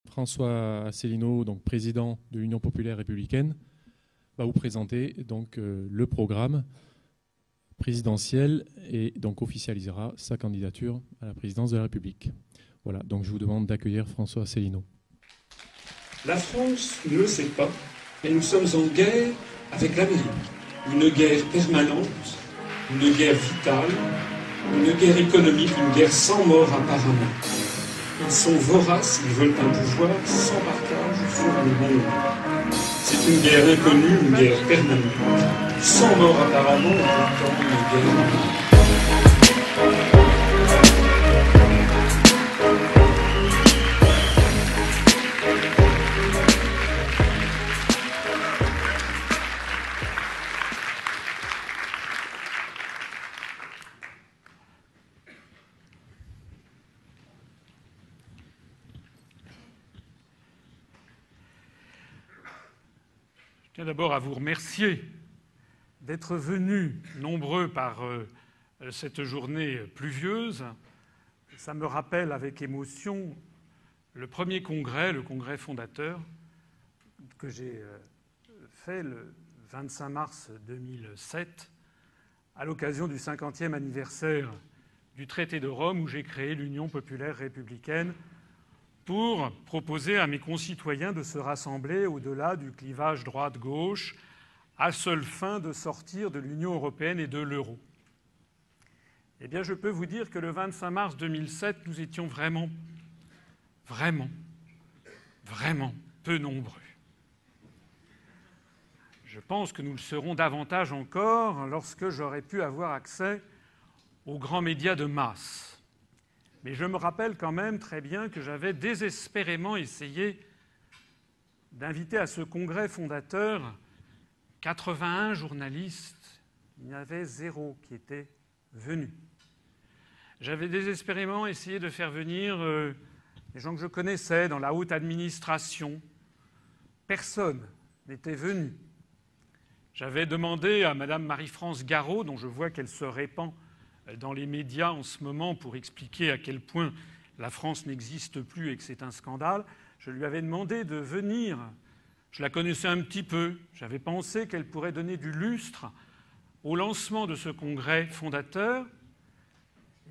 François Asselineau, donc président de l'Union populaire républicaine, va vous présenter donc le programme présidentiel et donc officialisera sa candidature à la présidence de la République. Voilà, donc je vous demande d'accueillir François Asselineau. La France ne le sait pas, mais nous sommes en guerre avec l'Amérique. Une guerre permanente, une guerre vitale, une guerre économique, une guerre sans mort apparemment. Ils sont voraces, ils veulent un pouvoir sans partage sur le monde. C'est une guerre inconnue, une guerre permanente. Sans mort apparemment, pourtant une guerre. Je tiens d'abord à vous remercier d'être venus nombreux par cette journée pluvieuse. Ça me rappelle avec émotion le premier congrès, le congrès fondateur, que j'ai fait le 25 mars 2007, à l'occasion du 50e anniversaire du traité de Rome, où j'ai créé l'Union populaire républicaine, pour proposer à mes concitoyens de se rassembler au-delà du clivage droite-gauche, à seule fin de sortir de l'Union européenne et de l'euro. Eh bien, je peux vous dire que le 25 mars 2007, nous étions vraiment peu nombreux. Je pense que nous le serons davantage encore lorsque j'aurai pu avoir accès aux grands médias de masse. Mais je me rappelle quand même très bien que j'avais désespérément essayé d'inviter à ce congrès fondateur 81 journalistes. Il y en avait 0 qui étaient venus. J'avais désespérément essayé de faire venir des gens que je connaissais dans la haute administration. Personne n'était venu. J'avais demandé à Mme Marie-France Garot, dont je vois qu'elle se répand dans les médias en ce moment pour expliquer à quel point la France n'existe plus et que c'est un scandale, je lui avais demandé de venir. Je la connaissais un petit peu. J'avais pensé qu'elle pourrait donner du lustre au lancement de ce congrès fondateur.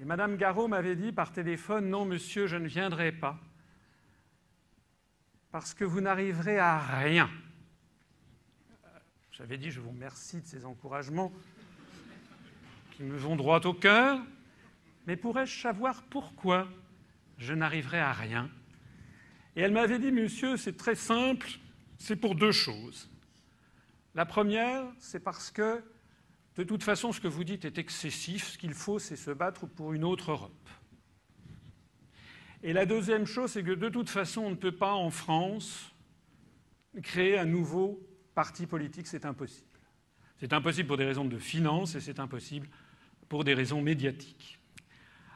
Et Mme Garot m'avait dit par téléphone « Non, monsieur, je ne viendrai pas, parce que vous n'arriverez à rien. » J'avais dit « Je vous remercie de ces encouragements qui me vont droit au cœur, mais pourrais-je savoir pourquoi je n'arriverai à rien ?» Et elle m'avait dit « Monsieur, c'est très simple, c'est pour 2 choses. La première, c'est parce que, de toute façon, ce que vous dites est excessif. Ce qu'il faut, c'est se battre pour une autre Europe. Et la deuxième chose, c'est que, de toute façon, on ne peut pas, en France, créer un nouveau parti politique. C'est impossible. C'est impossible pour des raisons de finances et c'est impossible pour des raisons médiatiques. »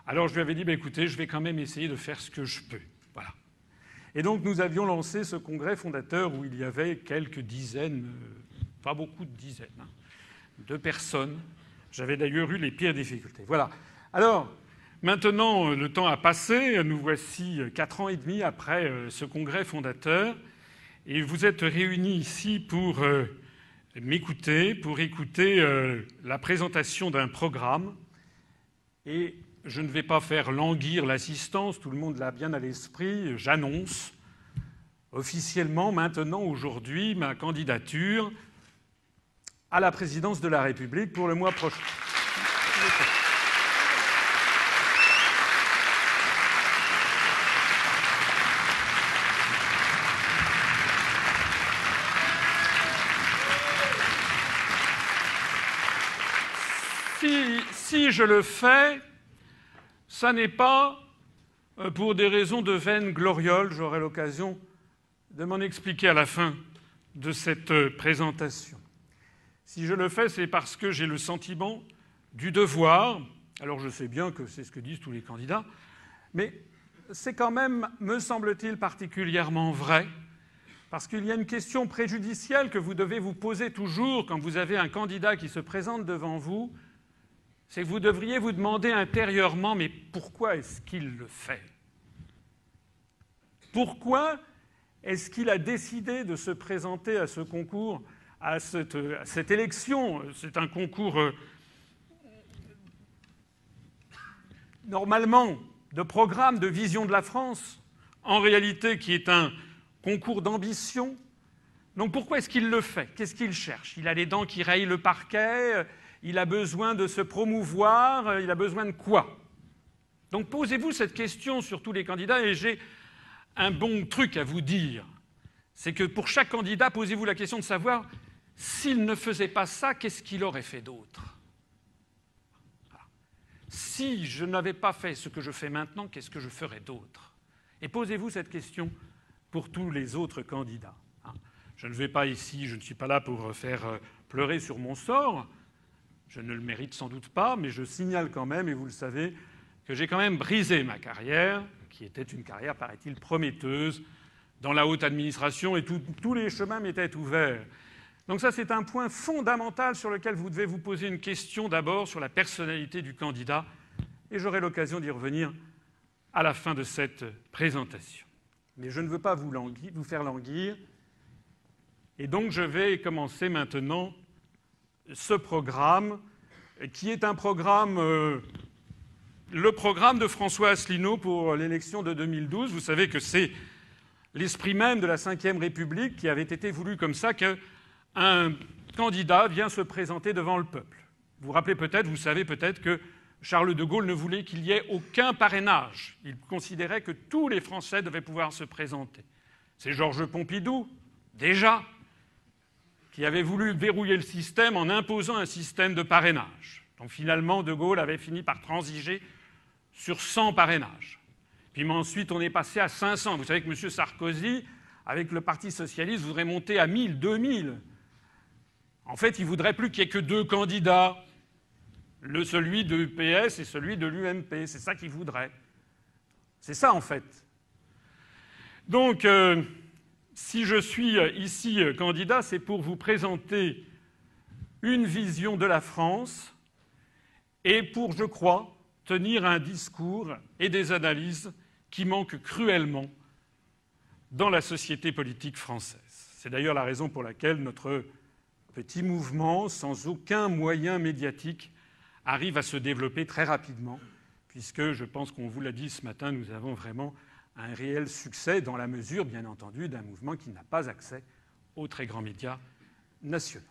Alors je lui avais dit, écoutez, je vais quand même essayer de faire ce que je peux. Voilà. Et donc nous avions lancé ce congrès fondateur où il y avait quelques dizaines, pas beaucoup de dizaines, de personnes. J'avais d'ailleurs eu les pires difficultés. Voilà. Alors, maintenant, le temps a passé. Nous voici 4 ans et demi après ce congrès fondateur. Et vous êtes réunis ici pour m'écouter, pour écouter la présentation d'un programme. Et je ne vais pas faire languir l'assistance, tout le monde l'a bien à l'esprit. J'annonce officiellement, maintenant, aujourd'hui, ma candidature à la présidence de la République pour le mois prochain. Si je le fais, ça n'est pas pour des raisons de vaine gloriole. J'aurai l'occasion de m'en expliquer à la fin de cette présentation. Si je le fais, c'est parce que j'ai le sentiment du devoir. Alors je sais bien que c'est ce que disent tous les candidats, mais c'est quand même, me semble-t-il, particulièrement vrai, parce qu'il y a une question préjudicielle que vous devez vous poser toujours quand vous avez un candidat qui se présente devant vous. C'est que vous devriez vous demander intérieurement « mais pourquoi est-ce qu'il le fait ?» Pourquoi est-ce qu'il a décidé de se présenter à ce concours, à cette élection? C'est un concours normalement de programme, de vision de la France, en réalité qui est un concours d'ambition. Donc pourquoi est-ce qu'il le fait? Qu'est-ce qu'il cherche? Il a les dents qui rayent le parquet, il a besoin de se promouvoir, il a besoin de quoi? Donc posez-vous cette question sur tous les candidats, et j'ai un bon truc à vous dire. C'est que pour chaque candidat, posez-vous la question de savoir s'il ne faisait pas ça, qu'est-ce qu'il aurait fait d'autre? Si je n'avais pas fait ce que je fais maintenant, qu'est-ce que je ferais d'autre? Et posez-vous cette question pour tous les autres candidats. Je ne vais pas ici, je ne suis pas là pour faire pleurer sur mon sort. Je ne le mérite sans doute pas, mais je signale quand même, et vous le savez, que j'ai quand même brisé ma carrière, qui était une carrière, paraît-il, prometteuse dans la haute administration, et tous les chemins m'étaient ouverts. Donc ça, c'est un point fondamental sur lequel vous devez vous poser une question d'abord sur la personnalité du candidat, et j'aurai l'occasion d'y revenir à la fin de cette présentation. Mais je ne veux pas vous faire languir, et donc je vais commencer maintenant ce programme, qui est un programme, le programme de François Asselineau pour l'élection de 2012. Vous savez que c'est l'esprit même de la Ve République qui avait été voulu comme ça, qu'un candidat vient se présenter devant le peuple. Vous vous rappelez peut-être, vous savez peut-être que Charles de Gaulle ne voulait qu'il y ait aucun parrainage. Il considérait que tous les Français devaient pouvoir se présenter. C'est Georges Pompidou, déjà, qui avait voulu verrouiller le système en imposant un système de parrainage. Donc finalement, de Gaulle avait fini par transiger sur 100 parrainages. Puis ensuite, on est passé à 500. Vous savez que M. Sarkozy, avec le Parti socialiste, voudrait monter à 1000, 2000. En fait, il ne voudrait plus qu'il n'y ait que 2 candidats, celui de l'UPS et celui de l'UMP. C'est ça qu'il voudrait. C'est ça, en fait. Donc, si je suis ici candidat, c'est pour vous présenter une vision de la France et pour, je crois, tenir un discours et des analyses qui manquent cruellement dans la société politique française. C'est d'ailleurs la raison pour laquelle notre petit mouvement, sans aucun moyen médiatique, arrive à se développer très rapidement, puisque je pense qu'on vous l'a dit ce matin, nous avons vraiment un réel succès dans la mesure, bien entendu, d'un mouvement qui n'a pas accès aux très grands médias nationaux.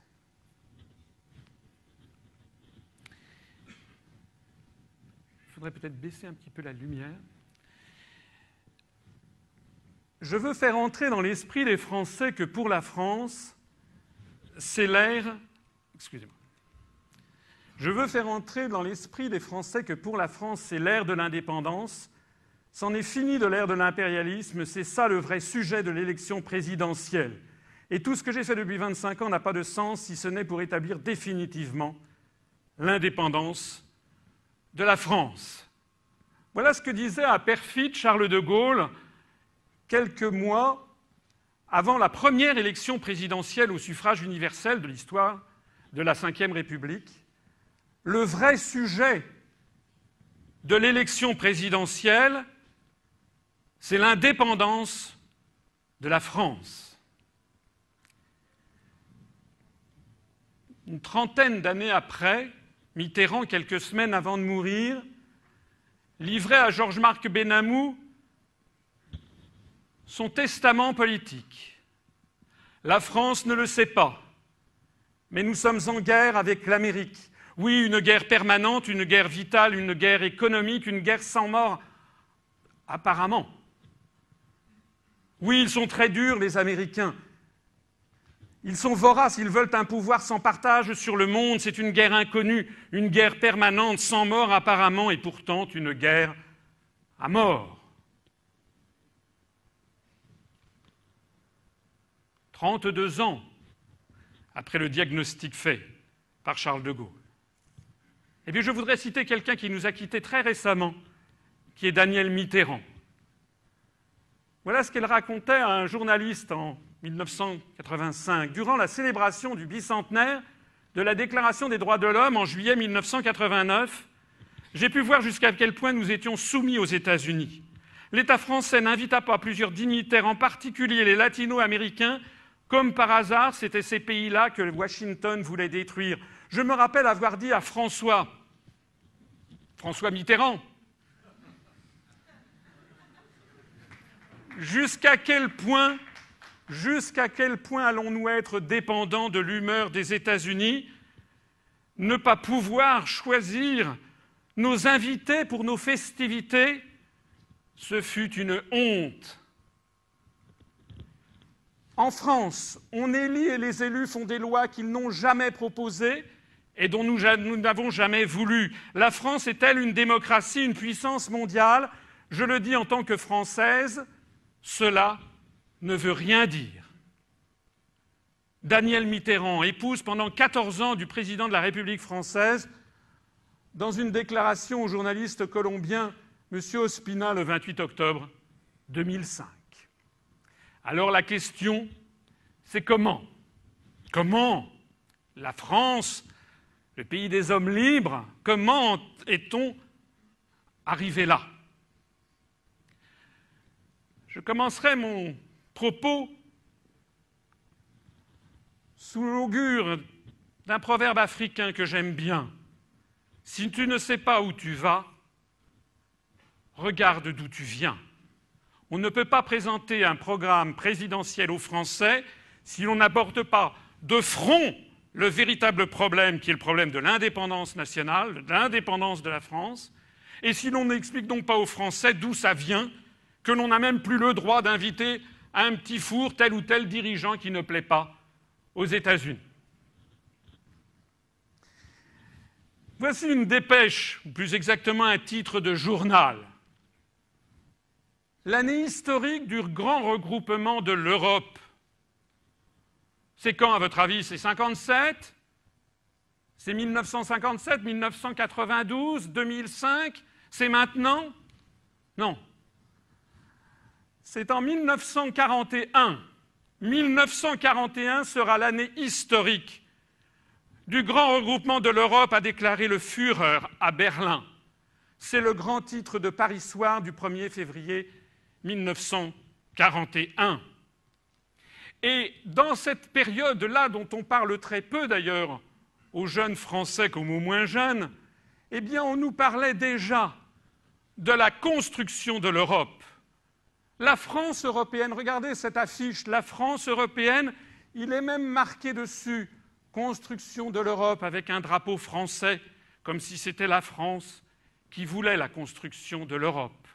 Il faudrait peut-être baisser un petit peu la lumière. Je veux faire entrer dans l'esprit des Français que pour la France, c'est l'ère... Excusez-moi. Je veux faire entrer dans l'esprit des Français que pour la France, c'est l'ère de l'indépendance. C'en est fini de l'ère de l'impérialisme, c'est ça le vrai sujet de l'élection présidentielle. Et tout ce que j'ai fait depuis 25 ans n'a pas de sens si ce n'est pour établir définitivement l'indépendance de la France. Voilà ce que disait à perfide Charles de Gaulle quelques mois avant la première élection présidentielle au suffrage universel de l'histoire de la Ve République. Le vrai sujet de l'élection présidentielle, c'est l'indépendance de la France. Une trentaine d'années après, Mitterrand, quelques semaines avant de mourir, livrait à Georges-Marc Benamou son testament politique. La France ne le sait pas, mais nous sommes en guerre avec l'Amérique. Oui, une guerre permanente, une guerre vitale, une guerre économique, une guerre sans mort, apparemment. Oui, ils sont très durs, les Américains. Ils sont voraces, ils veulent un pouvoir sans partage sur le monde. C'est une guerre inconnue, une guerre permanente, sans mort apparemment, et pourtant une guerre à mort. 32 ans après le diagnostic fait par Charles de Gaulle. Et puis je voudrais citer quelqu'un qui nous a quittés très récemment, qui est Danielle Mitterrand. Voilà ce qu'elle racontait à un journaliste en 1985, durant la célébration du bicentenaire de la Déclaration des droits de l'homme en juillet 1989. J'ai pu voir jusqu'à quel point nous étions soumis aux États-Unis. l'État français n'invita pas plusieurs dignitaires, en particulier les latino-américains, comme par hasard, c'était ces pays-là que Washington voulait détruire. Je me rappelle avoir dit à François Mitterrand, jusqu'à quel point allons-nous être dépendants de l'humeur des États-Unis, ne pas pouvoir choisir nos invités pour nos festivités, ce fut une honte. En France, on élit et les élus font des lois qu'ils n'ont jamais proposées et dont nous n'avons jamais voulu. La France est-elle une démocratie, une puissance mondiale? Je le dis en tant que Française, cela ne veut rien dire. Danielle Mitterrand, épouse pendant 14 ans du président de la République française, dans une déclaration au journaliste colombien M. Ospina le 28 octobre 2005. Alors la question, c'est comment la France, le pays des hommes libres, comment est-on arrivé là? Je commencerai mon propos sous l'augure d'un proverbe africain que j'aime bien. Si tu ne sais pas où tu vas, regarde d'où tu viens. On ne peut pas présenter un programme présidentiel aux Français si l'on n'aborde pas de front le véritable problème qui est le problème de l'indépendance nationale, de l'indépendance de la France, et si l'on n'explique donc pas aux Français d'où ça vient, que l'on n'a même plus le droit d'inviter à un petit four tel ou tel dirigeant qui ne plaît pas aux États-Unis. Voici une dépêche, ou plus exactement un titre de journal. L'année historique du grand regroupement de l'Europe. C'est quand, à votre avis? C'est 57? C'est 1957, 1992, 2005? C'est maintenant? Non. C'est en 1941. 1941 sera l'année historique du grand regroupement de l'Europe, a déclaré le Führer à Berlin. C'est le grand titre de Paris Soir du 1er février 1941. Et dans cette période-là, dont on parle très peu d'ailleurs aux jeunes Français comme aux moins jeunes, eh bien on nous parlait déjà de la construction de l'Europe. La France européenne, regardez cette affiche, la France européenne, il est même marqué dessus « Construction de l'Europe » avec un drapeau français, comme si c'était la France qui voulait la construction de l'Europe.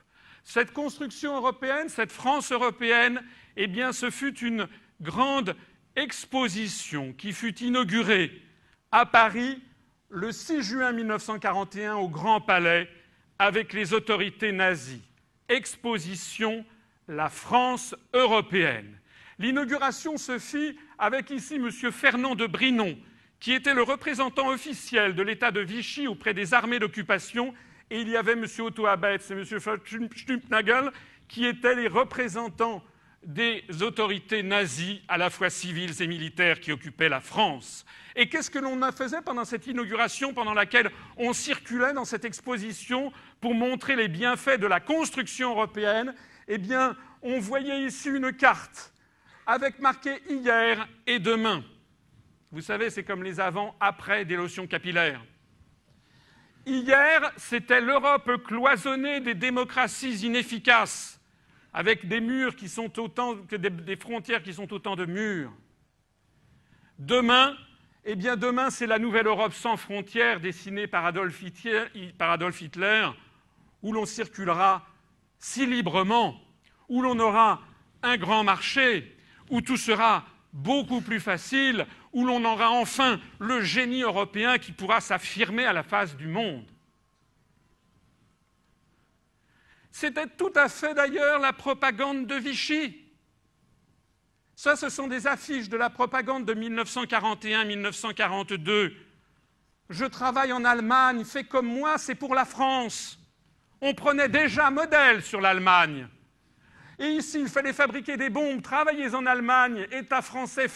Cette construction européenne, cette France européenne, eh bien ce fut une grande exposition qui fut inaugurée à Paris le 6 juin 1941 au Grand Palais avec les autorités nazies. Exposition La France européenne. L'inauguration se fit avec ici M. Fernand de Brinon, qui était le représentant officiel de l'État de Vichy auprès des armées d'occupation, et il y avait M. Otto Abetz et M. Stumpnagel, qui étaient les représentants des autorités nazies, à la fois civiles et militaires, qui occupaient la France. Et qu'est-ce que l'on faisait pendant cette inauguration, pendant laquelle on circulait dans cette exposition pour montrer les bienfaits de la construction européenne? Eh bien, on voyait ici une carte avec marqué « hier » et « demain ». Vous savez, c'est comme les avant-après des lotions capillaires. Hier, c'était l'Europe cloisonnée des démocraties inefficaces, avec des murs qui sont autant que des frontières qui sont autant de murs. Demain, eh bien demain, c'est la nouvelle Europe sans frontières dessinée par Adolf Hitler, où l'on circulera si librement, où l'on aura un grand marché, où tout sera beaucoup plus facile, où l'on aura enfin le génie européen qui pourra s'affirmer à la face du monde. C'était tout à fait d'ailleurs la propagande de Vichy. Ça, ce sont des affiches de la propagande de 1941-1942. Je travaille en Allemagne, fais comme moi, c'est pour la France. On prenait déjà modèle sur l'Allemagne. Et ici, il fallait fabriquer des bombes, travaillez en Allemagne, État français,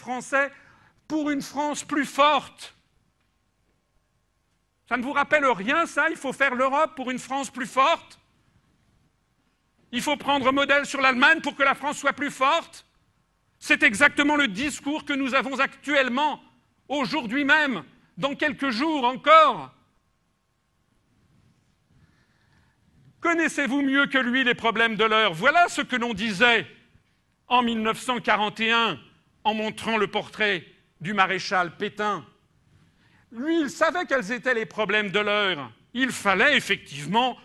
pour une France plus forte. Ça ne vous rappelle rien, ça? Il faut faire l'Europe pour une France plus forte? Il faut prendre modèle sur l'Allemagne pour que la France soit plus forte. C'est exactement le discours que nous avons actuellement, aujourd'hui même, dans quelques jours encore. Connaissez-vous mieux que lui les problèmes de l'heure? Voilà ce que l'on disait en 1941 en montrant le portrait du maréchal Pétain. Lui, il savait quels étaient les problèmes de l'heure. Il fallait effectivement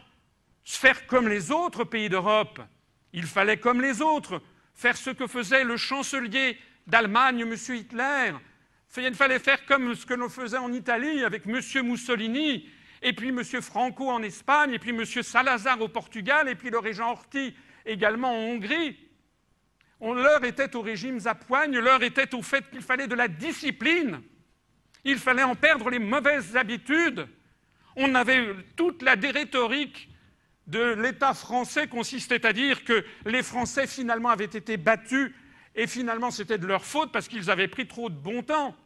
faire comme les autres pays d'Europe. Il fallait, comme les autres, faire ce que faisait le chancelier d'Allemagne, M. Hitler. Il fallait faire comme ce que l'on faisait en Italie avec M. Mussolini, et puis M. Franco en Espagne, et puis M. Salazar au Portugal, et puis le régent Horthy également en Hongrie. L'heure était au régime à poigne, l'heure était au fait qu'il fallait de la discipline. Il fallait en perdre les mauvaises habitudes. On avait toute la rhétorique de l'État français consistait à dire que les Français finalement avaient été battus et finalement c'était de leur faute parce qu'ils avaient pris trop de bon temps.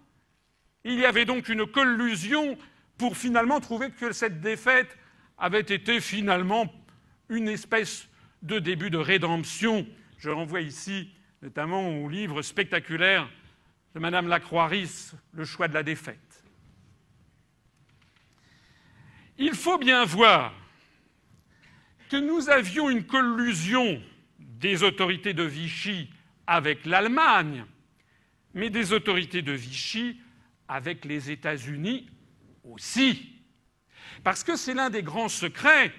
Il y avait donc une collusion pour finalement trouver que cette défaite avait été finalement une espèce de début de rédemption. Je renvoie ici notamment au livre spectaculaire de Madame Lacroix-Ris, Le choix de la défaite. Il faut bien voir que nous avions une collusion des autorités de Vichy avec l'Allemagne, mais des autorités de Vichy avec les États-Unis aussi. Parce que c'est l'un des grands secrets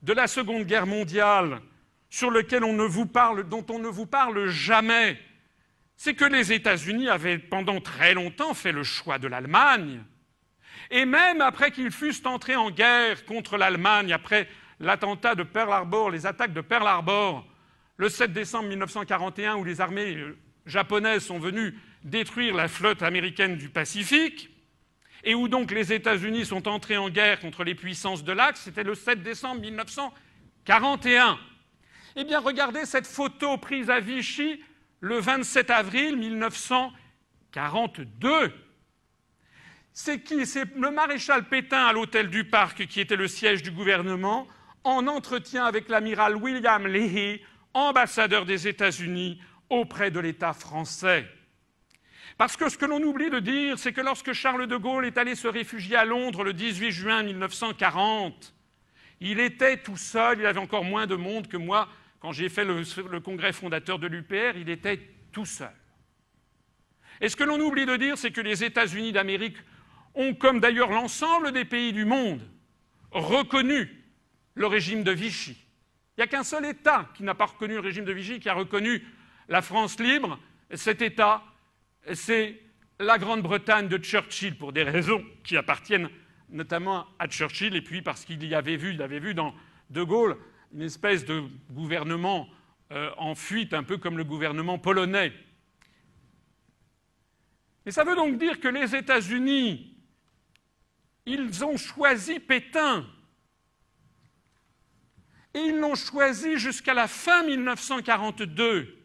de la Seconde Guerre mondiale sur lequel dont on ne vous parle jamais. C'est que les États-Unis avaient pendant très longtemps fait le choix de l'Allemagne. Et même après qu'ils fussent entrés en guerre contre l'Allemagne, après l'attentat de Pearl Harbor, les attaques de Pearl Harbor, le 7 décembre 1941, où les armées japonaises sont venues détruire la flotte américaine du Pacifique, et où donc les États-Unis sont entrés en guerre contre les puissances de l'Axe, c'était le 7 décembre 1941. Eh bien, regardez cette photo prise à Vichy le 27 avril 1942. C'est qui? C'est le maréchal Pétain à l'hôtel du Parc, qui était le siège du gouvernement, en entretien avec l'amiral William Leahy, ambassadeur des États-Unis auprès de l'État français. Parce que ce que l'on oublie de dire, c'est que lorsque Charles de Gaulle est allé se réfugier à Londres le 18 juin 1940, il était tout seul, il avait encore moins de monde que moi. Quand j'ai fait le congrès fondateur de l'UPR, il était tout seul. Et ce que l'on oublie de dire, c'est que les États-Unis d'Amérique ont, comme d'ailleurs l'ensemble des pays du monde, reconnu le régime de Vichy. Il n'y a qu'un seul État qui n'a pas reconnu le régime de Vichy, qui a reconnu la France libre. Cet État, c'est la Grande-Bretagne de Churchill, pour des raisons qui appartiennent notamment à Churchill, et puis parce qu'il avait vu dans De Gaulle une espèce de gouvernement en fuite, un peu comme le gouvernement polonais. Et ça veut donc dire que les États-Unis, ils ont choisi Pétain. Et ils l'ont choisi jusqu'à la fin 1942.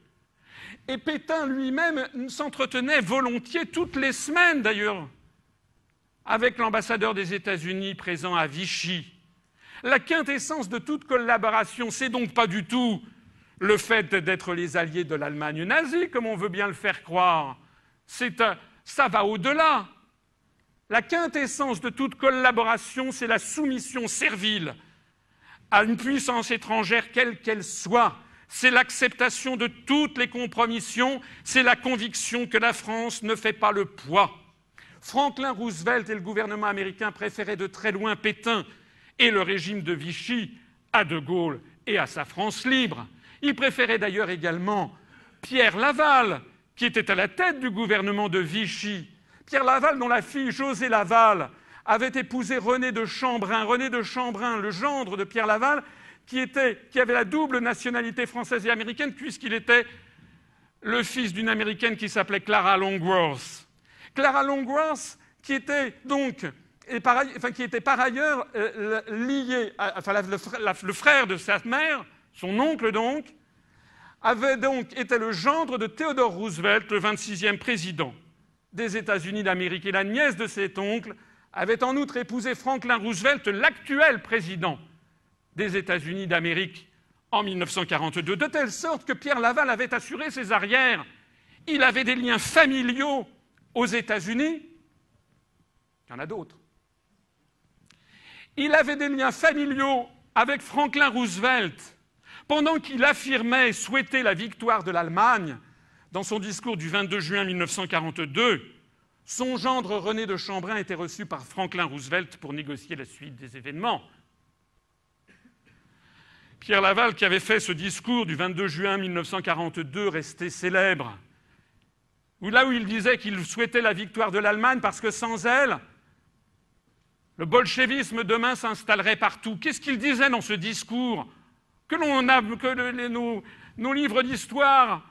Et Pétain lui-même s'entretenait volontiers, toutes les semaines d'ailleurs, avec l'ambassadeur des États-Unis présent à Vichy. La quintessence de toute collaboration, c'est donc pas du tout le fait d'être les alliés de l'Allemagne nazie, comme on veut bien le faire croire. Ça va au-delà. La quintessence de toute collaboration, c'est la soumission servile à une puissance étrangère, quelle qu'elle soit. C'est l'acceptation de toutes les compromissions, c'est la conviction que la France ne fait pas le poids. Franklin Roosevelt et le gouvernement américain préféraient de très loin Pétain et le régime de Vichy à De Gaulle et à sa France libre. Ils préféraient d'ailleurs également Pierre Laval, qui était à la tête du gouvernement de Vichy. Pierre Laval, dont la fille José Laval avait épousé René de Chambrun. René de Chambrun, le gendre de Pierre Laval, qui avait la double nationalité française et américaine, puisqu'il était le fils d'une Américaine qui s'appelait Clara Longworth. Clara Longworth, qui était par ailleurs lié, le frère de sa mère, son oncle donc, avait donc été le gendre de Theodore Roosevelt, le 26e président des États-Unis d'Amérique. Et la nièce de cet oncle avait en outre épousé Franklin Roosevelt, l'actuel président des États-Unis d'Amérique en 1942, de telle sorte que Pierre Laval avait assuré ses arrières. Il avait des liens familiaux aux États-Unis. Il y en a d'autres. Il avait des liens familiaux avec Franklin Roosevelt, pendant qu'il affirmait souhaiter la victoire de l'Allemagne. Dans son discours du 22 juin 1942, son gendre René de Chambrun était reçu par Franklin Roosevelt pour négocier la suite des événements. Pierre Laval, qui avait fait ce discours du 22 juin 1942, resté célèbre, là où il disait qu'il souhaitait la victoire de l'Allemagne parce que sans elle, le bolchevisme demain s'installerait partout. Qu'est-ce qu'il disait dans ce discours que nos livres d'histoire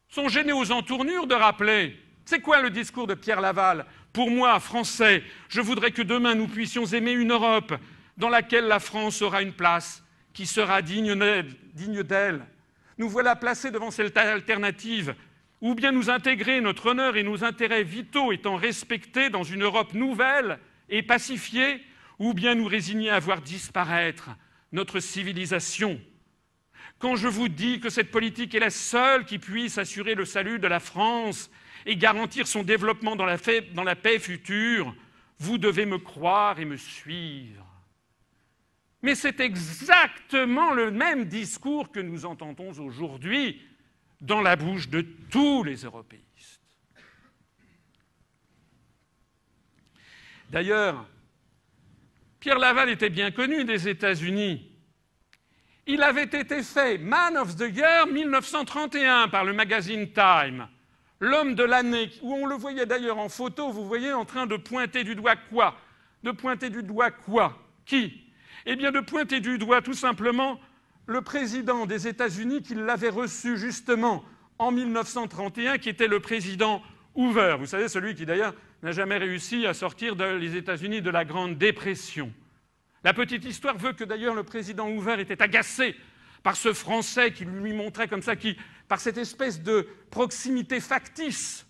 sont gênés aux entournures de rappeler? C'est quoi le discours de Pierre Laval? Pour moi, Français, je voudrais que demain nous puissions aimer une Europe dans laquelle la France aura une place qui sera digne d'elle. Nous voilà placés devant cette alternative. Ou bien nous intégrer, notre honneur et nos intérêts vitaux étant respectés dans une Europe nouvelle et pacifiée, ou bien nous résigner à voir disparaître notre civilisation. Quand je vous dis que cette politique est la seule qui puisse assurer le salut de la France et garantir son développement dans la paix future, vous devez me croire et me suivre. Mais c'est exactement le même discours que nous entendons aujourd'hui dans la bouche de tous les européistes. D'ailleurs, Pierre Laval était bien connu des États-Unis. Il avait été fait Man of the Year 1931 par le magazine Time, l'homme de l'année, où on le voyait d'ailleurs en photo, vous voyez, en train de pointer du doigt quoi? De pointer du doigt quoi? Qui? Eh bien, de pointer du doigt tout simplement le président des États-Unis qui l'avait reçu justement en 1931, qui était le président Hoover. Vous savez, celui qui d'ailleurs n'a jamais réussi à sortir des États-Unis de la Grande Dépression. La petite histoire veut que d'ailleurs le président Hoover était agacé par ce Français qui lui montrait comme ça, par cette espèce de proximité factice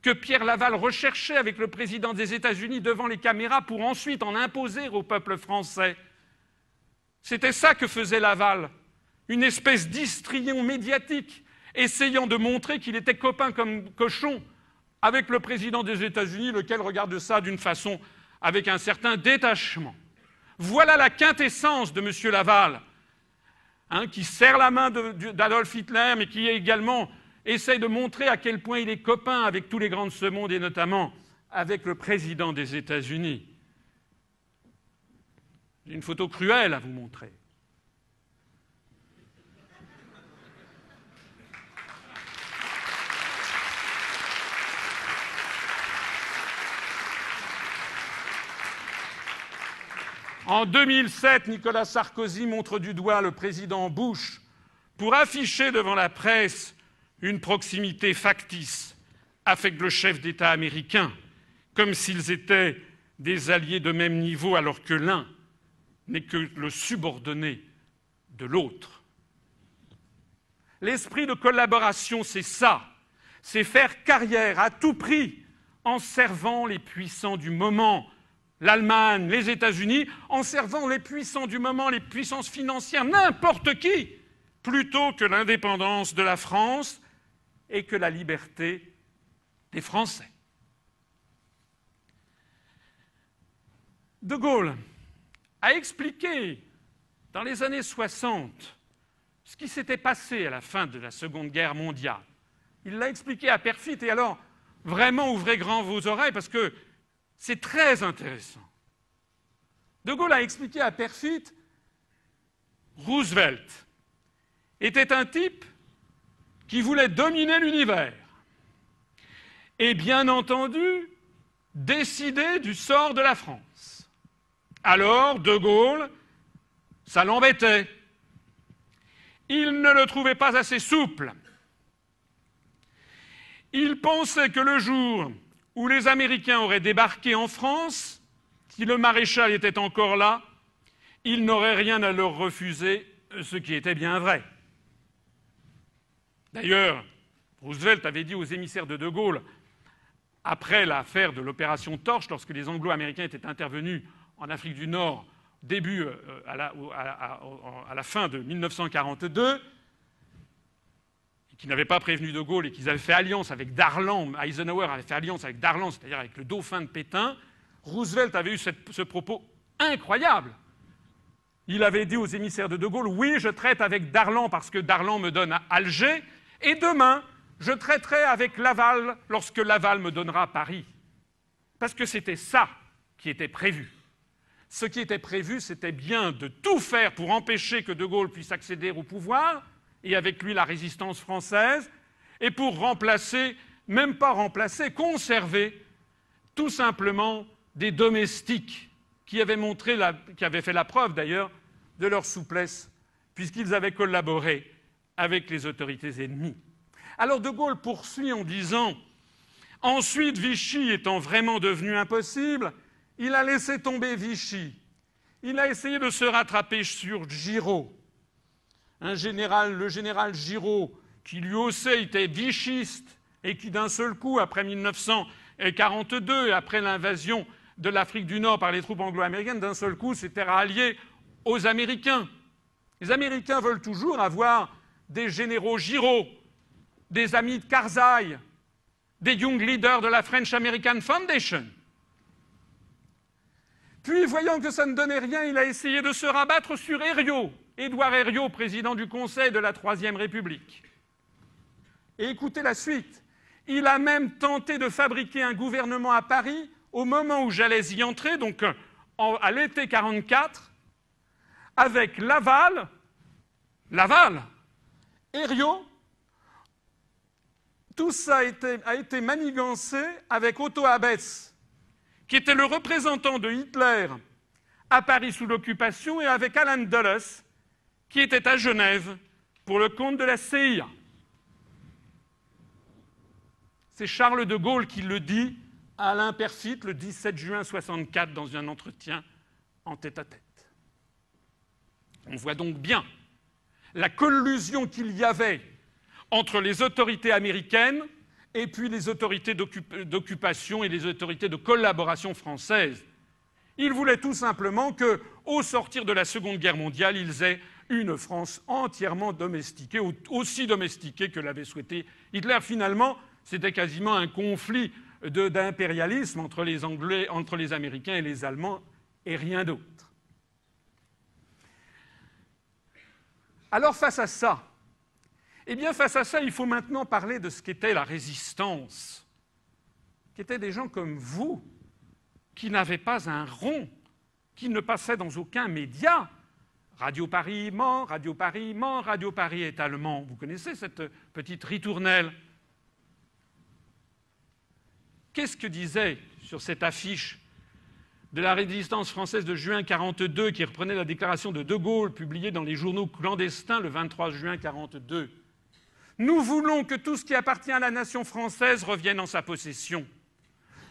que Pierre Laval recherchait avec le président des États-Unis devant les caméras pour ensuite en imposer au peuple français. C'était ça que faisait Laval, une espèce d'histrion médiatique, essayant de montrer qu'il était copain comme cochon avec le président des États-Unis, lequel regarde ça d'une façon avec un certain détachement. Voilà la quintessence de M. Laval, qui serre la main d'Adolf Hitler, mais qui également essaye de montrer à quel point il est copain avec tous les grands de ce monde, et notamment avec le président des États-Unis. J'ai une photo cruelle à vous montrer. En 2007, Nicolas Sarkozy montre du doigt le président Bush pour afficher devant la presse une proximité factice avec le chef d'État américain, comme s'ils étaient des alliés de même niveau, alors que l'un n'est que le subordonné de l'autre. L'esprit de collaboration, c'est ça. C'est faire carrière à tout prix en servant les puissants du moment, l'Allemagne, les États-Unis, en servant les puissants du moment, les puissances financières, n'importe qui, plutôt que l'indépendance de la France et que la liberté des Français. De Gaulle a expliqué dans les années 60 ce qui s'était passé à la fin de la Seconde Guerre mondiale. Il l'a expliqué à perfit, et alors vraiment ouvrez grand vos oreilles parce que c'est très intéressant. De Gaulle a expliqué à perfit Roosevelt était un type qui voulait dominer l'univers et bien entendu décider du sort de la France. Alors, De Gaulle, ça l'embêtait. Il ne le trouvait pas assez souple. Il pensait que le jour où les Américains auraient débarqué en France, si le maréchal était encore là, il n'aurait rien à leur refuser, ce qui était bien vrai. D'ailleurs, Roosevelt avait dit aux émissaires de Gaulle, après l'affaire de l'opération Torche, lorsque les Anglo-Américains étaient intervenus en Afrique du Nord à la fin de 1942, qui n'avaient pas prévenu de Gaulle et qu'ils avaient fait alliance avec Darlan, Eisenhower avait fait alliance avec Darlan, c'est-à-dire avec le dauphin de Pétain, Roosevelt avait eu ce propos incroyable. Il avait dit aux émissaires de Gaulle, oui, je traite avec Darlan parce que Darlan me donne à Alger, et demain, je traiterai avec Laval lorsque Laval me donnera Paris. Parce que c'était ça qui était prévu. Ce qui était prévu, c'était bien de tout faire pour empêcher que de Gaulle puisse accéder au pouvoir, et avec lui la résistance française, et pour remplacer, même pas remplacer, conserver tout simplement des domestiques qui avaient fait la preuve d'ailleurs de leur souplesse, puisqu'ils avaient collaboré avec les autorités ennemies. Alors de Gaulle poursuit en disant « Ensuite, Vichy étant vraiment devenu impossible, il a laissé tomber Vichy. Il a essayé de se rattraper sur Giraud. Le général Giraud, qui lui aussi était vichiste et qui d'un seul coup, après 1942, après l'invasion de l'Afrique du Nord par les troupes anglo-américaines, d'un seul coup s'était rallié aux Américains. Les Américains veulent toujours avoir des généraux Giraud, des amis de Karzai, des young leaders de la French American Foundation. Puis, voyant que ça ne donnait rien, il a essayé de se rabattre sur Herriot, Édouard Herriot, président du Conseil de la Troisième République. Et écoutez la suite. Il a même tenté de fabriquer un gouvernement à Paris au moment où j'allais y entrer, donc à l'été 1944, avec Laval, Herriot. Tout ça a été manigancé avec Otto Abetz, qui était le représentant de Hitler à Paris sous l'occupation, et avec Alan Dulles, qui était à Genève pour le compte de la CIA. C'est Charles de Gaulle qui le dit à Alain Perfit le 17 juin 1964 dans un entretien en tête-à-tête. On voit donc bien la collusion qu'il y avait entre les autorités américaines et puis les autorités d'occupation et les autorités de collaboration françaises. Ils voulaient tout simplement qu'au sortir de la Seconde Guerre mondiale, ils aient une France entièrement domestiquée, aussi domestiquée que l'avait souhaité Hitler. Finalement, c'était quasiment un conflit d'impérialisme entre les Anglais, entre les Américains et les Allemands, et rien d'autre. Alors face à ça, il faut maintenant parler de ce qu'était la résistance, qui étaient des gens comme vous, qui n'avaient pas un rond, qui ne passaient dans aucun média. Radio Paris ment, Radio Paris ment, Radio Paris est allemand. Vous connaissez cette petite ritournelle? Qu'est-ce que disait sur cette affiche de la résistance française de juin 1942, qui reprenait la déclaration de De Gaulle publiée dans les journaux clandestins le 23 juin 1942 ? Nous voulons que tout ce qui appartient à la nation française revienne en sa possession.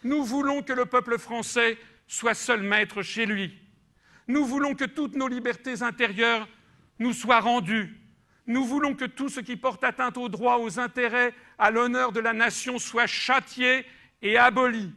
Nous voulons que le peuple français soit seul maître chez lui. Nous voulons que toutes nos libertés intérieures nous soient rendues. Nous voulons que tout ce qui porte atteinte aux droits, aux intérêts, à l'honneur de la nation soit châtié et aboli.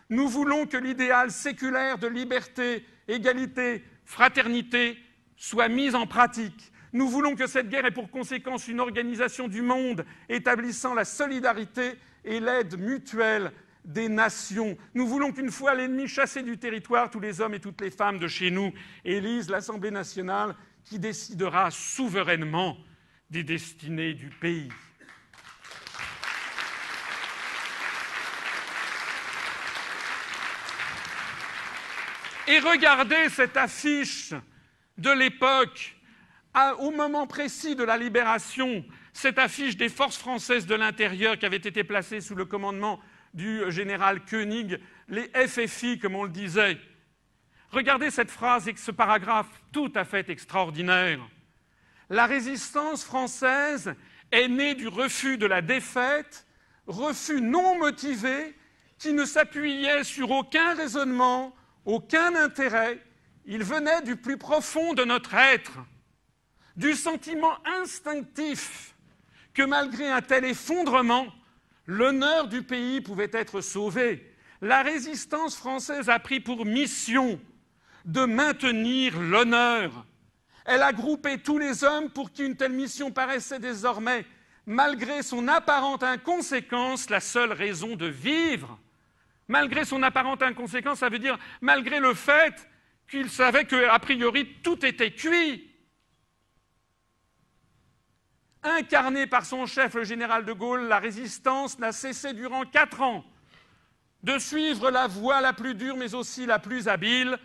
Nous voulons que l'idéal séculaire de liberté, égalité, fraternité soit mis en pratique. Nous voulons que cette guerre ait pour conséquence une organisation du monde établissant la solidarité et l'aide mutuelle des nations. Nous voulons qu'une fois l'ennemi chassé du territoire, tous les hommes et toutes les femmes de chez nous élisent l'Assemblée nationale qui décidera souverainement des destinées du pays. Et regardez cette affiche de l'époque, au moment précis de la libération, cette affiche des forces françaises de l'intérieur qui avait été placée sous le commandement du général Koenig, les FFI, comme on le disait. Regardez cette phrase et ce paragraphe tout à fait extraordinaire. La résistance française est née du refus de la défaite, refus non motivé qui ne s'appuyait sur aucun raisonnement, aucun intérêt. Il venait du plus profond de notre être, du sentiment instinctif que malgré un tel effondrement, l'honneur du pays pouvait être sauvé. La résistance française a pris pour mission de maintenir l'honneur. Elle a groupé tous les hommes pour qui une telle mission paraissait désormais, malgré son apparente inconséquence, la seule raison de vivre. Malgré son apparente inconséquence, ça veut dire malgré le fait qu'ils savaient qu'a priori tout était cuit. Incarnée par son chef, le général de Gaulle, la résistance n'a cessé durant 4 ans de suivre la voie la plus dure, mais aussi la plus habile,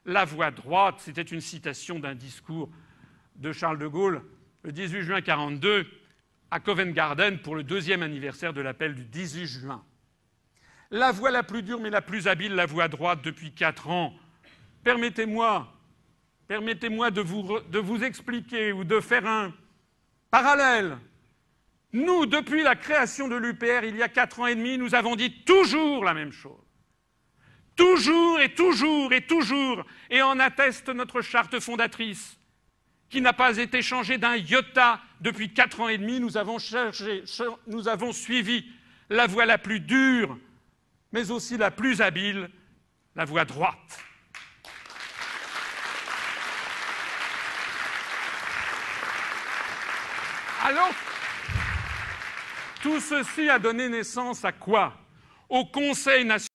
la voie droite. C'était une citation d'un discours de Charles de Gaulle le 18 juin 1942 à Covent Garden pour le 2e anniversaire de l'appel du 18 juin. La voie la plus dure, mais la plus habile, la voie droite depuis 4 ans. Permettez-moi de vous expliquer ou de faire un parallèle. Nous, depuis la création de l'UPR, il y a 4 ans et demi, nous avons dit toujours la même chose. Toujours et toujours et toujours, et en atteste notre charte fondatrice, qui n'a pas été changée d'un iota depuis 4 ans et demi. Nous avons suivi la voie la plus dure, mais aussi la plus habile, la voie droite. Alors, tout ceci a donné naissance à quoi? Au Conseil national